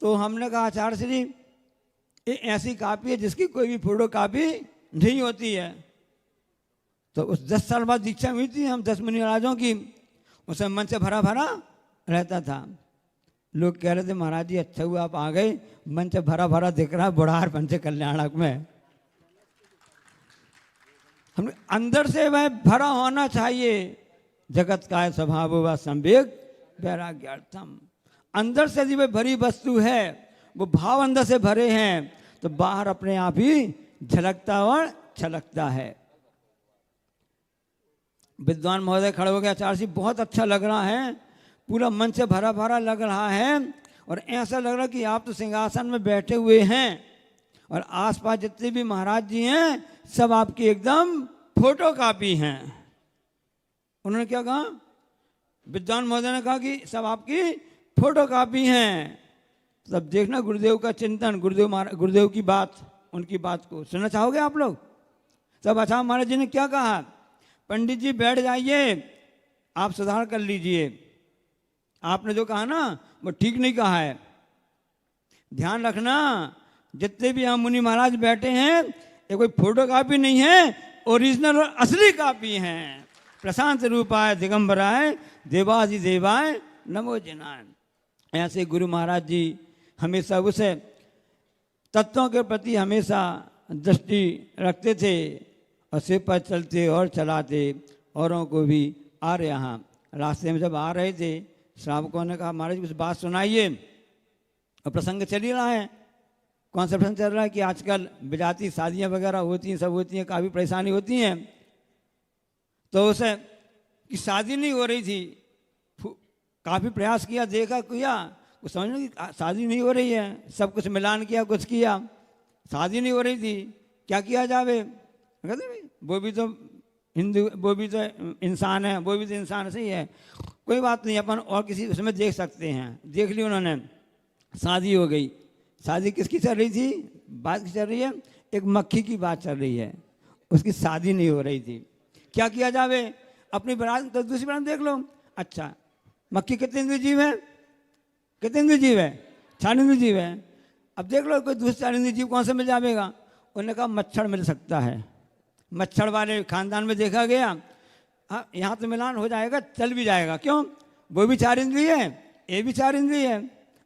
तो हमने कहा आचार्य श्री ये ऐसी कापी है जिसकी कोई भी फोटो कापी नहीं होती है। तो उस 10 साल बाद दीक्षा हुई थी हम 10 मुनि महाराजों की, उसमें मन से भरा भरा रहता था। लोग कह रहे थे महाराज जी अच्छा हुआ आप आ गए, मन से भरा भरा दिख रहा है बुढ़ारपन से कल्याणक में। हम अंदर से वह भरा होना चाहिए। जगत का स्वभाव व संवेग वैराग्यार्थम। अंदर से यदि वह भरी वस्तु है, वो भाव अंदर से भरे हैं, तो बाहर अपने आप ही झलकता और छलकता है। विद्वान महोदय खड़े हो गए, आचार्य जी बहुत अच्छा लग रहा है, पूरा मन से भरा भरा लग रहा है, और ऐसा लग रहा है कि आप तो सिंहासन में बैठे हुए हैं और आसपास जितने भी महाराज जी हैं सब आपकी एकदम फोटो कापी हैं। उन्होंने क्या कहा? विद्वान महोदय ने कहा कि सब आपकी फोटो कापी हैं। तब देखना गुरुदेव का चिंतन, गुरुदेव की बात, उनकी बात को सुनना चाहोगे आप लोग? तब अच्छा महाराज जी ने क्या कहा? पंडित जी बैठ जाइए, आप सुधार कर लीजिए, आपने जो कहा ना वो ठीक नहीं कहा है। ध्यान रखना जितने भी हम मुनि महाराज बैठे हैं ये कोई फोटो कापी नहीं है, ओरिजिनल और असली कापी हैं। प्रशांत रूपाय दिगंबराय देवादि देवाय नमो जिनाय। ऐसे गुरु महाराज जी हमेशा उस तत्वों के प्रति हमेशा दृष्टि रखते थे और सिर पर चलते और चलाते औरों को भी। आ रहे यहाँ रास्ते में जब आ रहे थे, श्रावकों ने कहा महाराज कुछ बात सुनाइए। और प्रसंग चल ही रहा है। कौन सा प्रसंग चल रहा है कि आजकल बिजाती शादियाँ वगैरह होती हैं, सब होती हैं, काफ़ी परेशानी होती हैं। तो उसे कि शादी नहीं हो रही थी, काफ़ी प्रयास किया, देखा किया, कुछ समझ नहीं कि शादी नहीं हो रही है, सब कुछ मिलान किया, कुछ किया, शादी नहीं हो रही थी, क्या किया जावे? कहते भाई वो भी तो हिंदू, वो भी तो इंसान है, वो भी तो इंसान सही है, कोई बात नहीं, अपन और किसी उसमें देख सकते हैं। देख ली उन्होंने, शादी हो गई। शादी किसकी चल रही थी? बात की चल रही है, एक मक्खी की बात चल रही है, उसकी शादी नहीं हो रही थी। क्या किया जावे? अपनी बारात तो दूसरी बारात देख लो। अच्छा मक्खी कितने इंद्रिय जीव है? कितने इंद्रिय जीव है? 4 इंद्रिय जीव है। अब देख लो कोई दूसरे 4 इंद्रिय जीव कौन से मिल जाएगा? उन्होंने कहा मच्छर मिल सकता है। मच्छर वाले खानदान में देखा गया, हाँ यहाँ तो मिलान हो जाएगा, चल भी जाएगा। क्यों? वो भी 4 इंद्रिय है, ये भी 4 इंद्रिय है,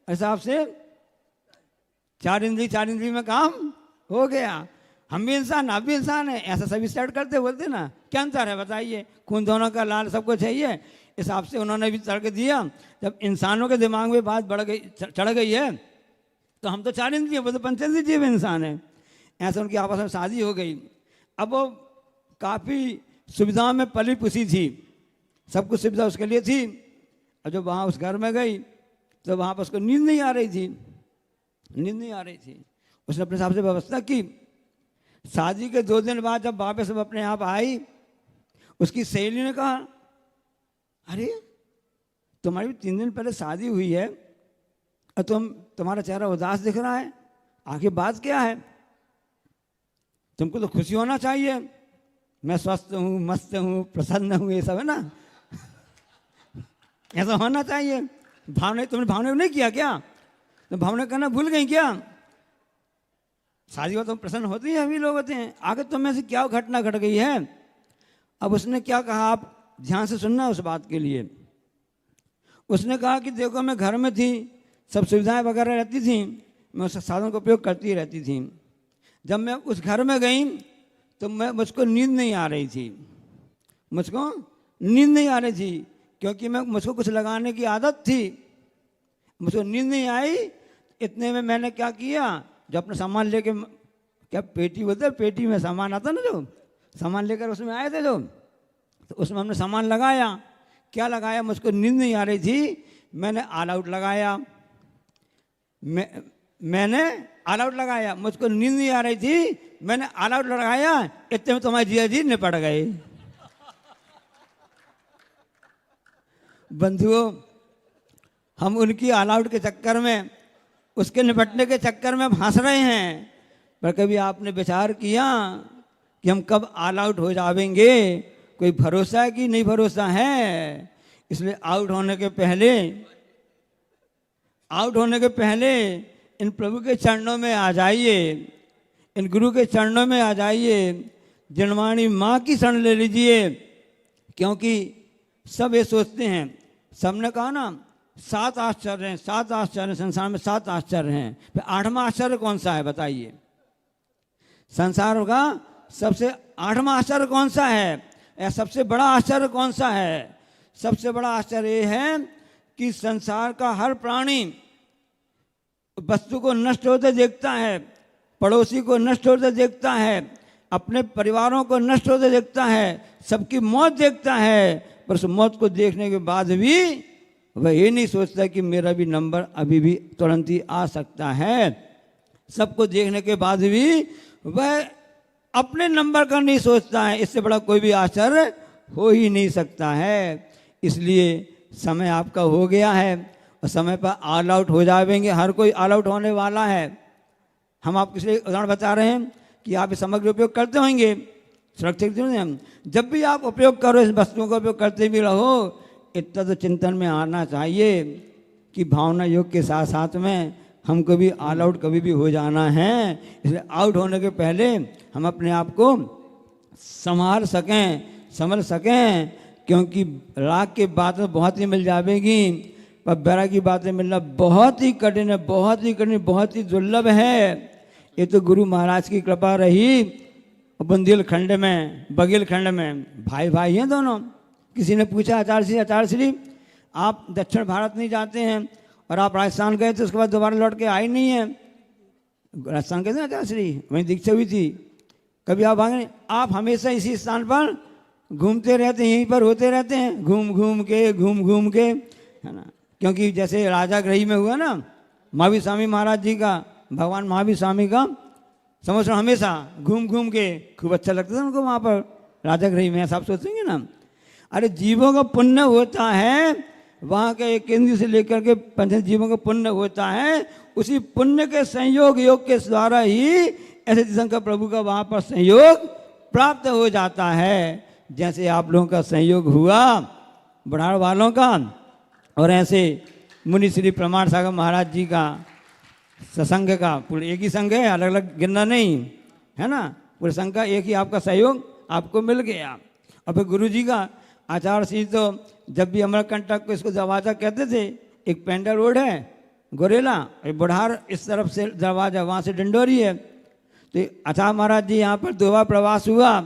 हिसाब से 4 इंद्रिय में काम हो गया। हम भी इंसान, आप भी इंसान है, ऐसा सभी सेट करते बोलते ना। क्या अंतर है बताइए? खून दोनों का लाल सबको चाहिए, हिसाब से उन्होंने भी तर्क दिया। जब इंसानों के दिमाग में बात बढ़ गई, चढ़ गई है, तो हम तो 4 इंद्रिय, वो तो 5 इंद्रिय जीव इंसान है। ऐसा उनकी आपस में शादी हो गई। अब वो काफ़ी सुविधाओं में पली पुसी थी, सब कुछ सुविधा उसके लिए थी। और जब वहाँ उस घर में गई तो वहाँ पर उसको नींद नहीं आ रही थी, नींद नहीं आ रही थी। उसने अपने हिसाब से व्यवस्था की। शादी के 2 दिन बाद जब वापस सब अपने आप आई, उसकी सहेली ने कहा अरे तुम्हारी 3 दिन पहले शादी हुई है और तुम्हारा चेहरा उदास दिख रहा है, आखिर बात क्या है? तुमको तो खुशी होना चाहिए, मैं स्वस्थ हूँ, मस्त हूँ, प्रसन्न हूँ, ये सब है ना, ऐसा होना चाहिए। तुमने भावना नहीं किया क्या? तो भावना करना भूल गई क्या? शादी हो तो प्रसन्न होती है, अभी लोग होते हैं। आगे तुम में से क्या घटना घट गई है? अब उसने क्या कहा, आप ध्यान से सुनना उस बात के लिए। उसने कहा कि देखो मैं घर में थी, सब सुविधाएं वगैरह रहती थी, मैं उस साधन का उपयोग करती रहती थी। जब मैं उस घर में गई तो मुझको नींद नहीं आ रही थी, मुझको नींद नहीं आ रही थी, क्योंकि मुझको कुछ लगाने की आदत थी, मुझको नींद नहीं आई। इतने में मैंने क्या किया, जो अपना सामान लेके, क्या पेटी बोलते हैं, पेटी में सामान आता ना, जो सामान लेकर उसमें आए थे जो, तो उसमें हमने सामान लगाया। क्या लगाया? मुझको नींद नहीं आ रही थी, मैंने ऑल आउट लगाया। मैंने ऑल आउट लगाया, मुझको नींद नहीं आ रही थी, मैंने ऑल आउट लगाया। इतने में तुम्हारे जिया जी निपट गए। बंधुओं, हम उनकी ऑल आउट के चक्कर में, उसके निपटने के चक्कर में फंस रहे हैं। पर कभी आपने विचार किया कि हम कब ऑल आउट हो जाएंगे? कोई भरोसा है कि नहीं भरोसा है? इसलिए आउट होने के पहले आउट होने के पहले इन प्रभु के चरणों में आ जाइए, इन गुरु के चरणों में आ जाइए, जनवाणी माँ की शरण ले लीजिए। क्योंकि सब ये सोचते हैं, सबने कहा ना 7 आश्चर्य हैं, 7 आश्चर्य संसार में, 7 आश्चर्य हैं, फिर 8वां आश्चर्य कौन सा है बताइए? संसार का सबसे 8वां आश्चर्य कौन सा है, या सबसे बड़ा आश्चर्य कौन सा है? सबसे बड़ा आश्चर्य ये है कि संसार का हर प्राणी वस्तु को नष्ट होते देखता है, पड़ोसी को नष्ट होते देखता है, अपने परिवारों को नष्ट होते देखता है, सबकी मौत देखता है, पर उस मौत को देखने के बाद भी वह ये नहीं सोचता कि मेरा भी नंबर अभी भी तुरंत ही आ सकता है। सबको देखने के बाद भी वह अपने नंबर का नहीं सोचता है। इससे बड़ा कोई भी आश्चर्य हो ही नहीं सकता है। इसलिए समय आपका हो गया है और समय पर ऑल आउट हो जाएंगे। हर कोई ऑल आउट होने वाला है। हम आपको इसलिए उदाहरण बता रहे हैं कि आप इस सामग्री उपयोग करते होंगे, सुरक्षित हैं। जब भी आप उपयोग करो, इस वस्तुओं का उपयोग करते भी रहो, इतना तो चिंतन में आना चाहिए कि भावना योग के साथ साथ में हमको भी ऑल आउट कभी भी हो जाना है। इसलिए आउट होने के पहले हम अपने आप को संभाल सकें, समझ सकें, क्योंकि राग की बातें बहुत ही मिल जाएगी, पर बैरा की बातें मिलना बहुत ही कठिन है, बहुत ही कठिन, बहुत ही दुर्लभ है। ये तो गुरु महाराज की कृपा रही। बुंदेलखंड में, बघेलखंड में भाई भाई हैं दोनों। किसी ने पूछा आचार्य श्री आप दक्षिण भारत नहीं जाते हैं और आप राजस्थान गए थे, उसके बाद दोबारा लौट के आए नहीं हैं। राजस्थान गए थे आचार्य श्री, वहीं दीक्षा हुई थी, कभी आप भागे? आप हमेशा इसी स्थान पर घूमते रहते हैं, यहीं पर होते रहते हैं, घूम घूम के, है ना। क्योंकि जैसे राजा ग्रही में हुआ ना, महावीर स्वामी महाराज जी का, भगवान महावीर स्वामी का समझ रहा, हमेशा घूम घूम के खूब अच्छा लगता था उनको वहाँ पर राजा ग्रही में। ऐसा आप सोचेंगे ना, अरे जीवों का पुण्य होता है, वहाँ के एक केंद्र से लेकर के 5 जीवों का पुण्य होता है। उसी पुण्य के संयोग योग के द्वारा ही ऐसे शंकर प्रभु का वहाँ पर संयोग प्राप्त हो जाता है। जैसे आप लोगों का संयोग हुआ बढ़ाड़ वालों का, और ऐसे मुनि श्री प्रमाण सागर महाराज जी का सत्संग का, पूरे एक ही संघ है, अलग अलग गिनना नहीं है ना, पूरे संघ का एक ही आपका सहयोग आपको मिल गया। और फिर गुरु जी का आचार्य श्री तो जब भी अमरकंटक को इसको दरवाजा कहते थे, एक पेंडा रोड है गोरेला, बुढ़ार इस तरफ से दरवाजा, वहाँ से डंडोरी है। तो आचार्य महाराज जी यहाँ पर 2 बार प्रवास हुआ,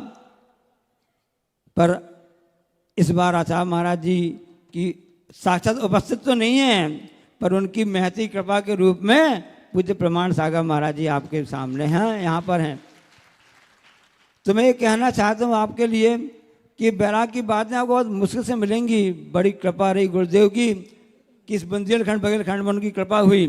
पर इस बार आचार्य महाराज जी की साक्षात उपस्थित तो नहीं है, पर उनकी महती कृपा के रूप में पूज्य प्रमाण सागर महाराज जी आपके सामने हैं, यहाँ पर हैं। तो मैं ये कहना चाहता हूँ आपके लिए कि बैराग की बातें आपको बहुत मुश्किल से मिलेंगी। बड़ी कृपा रही गुरुदेव की कि इस बुंदेलखंड बघेलखंड में उनकी कृपा हुई।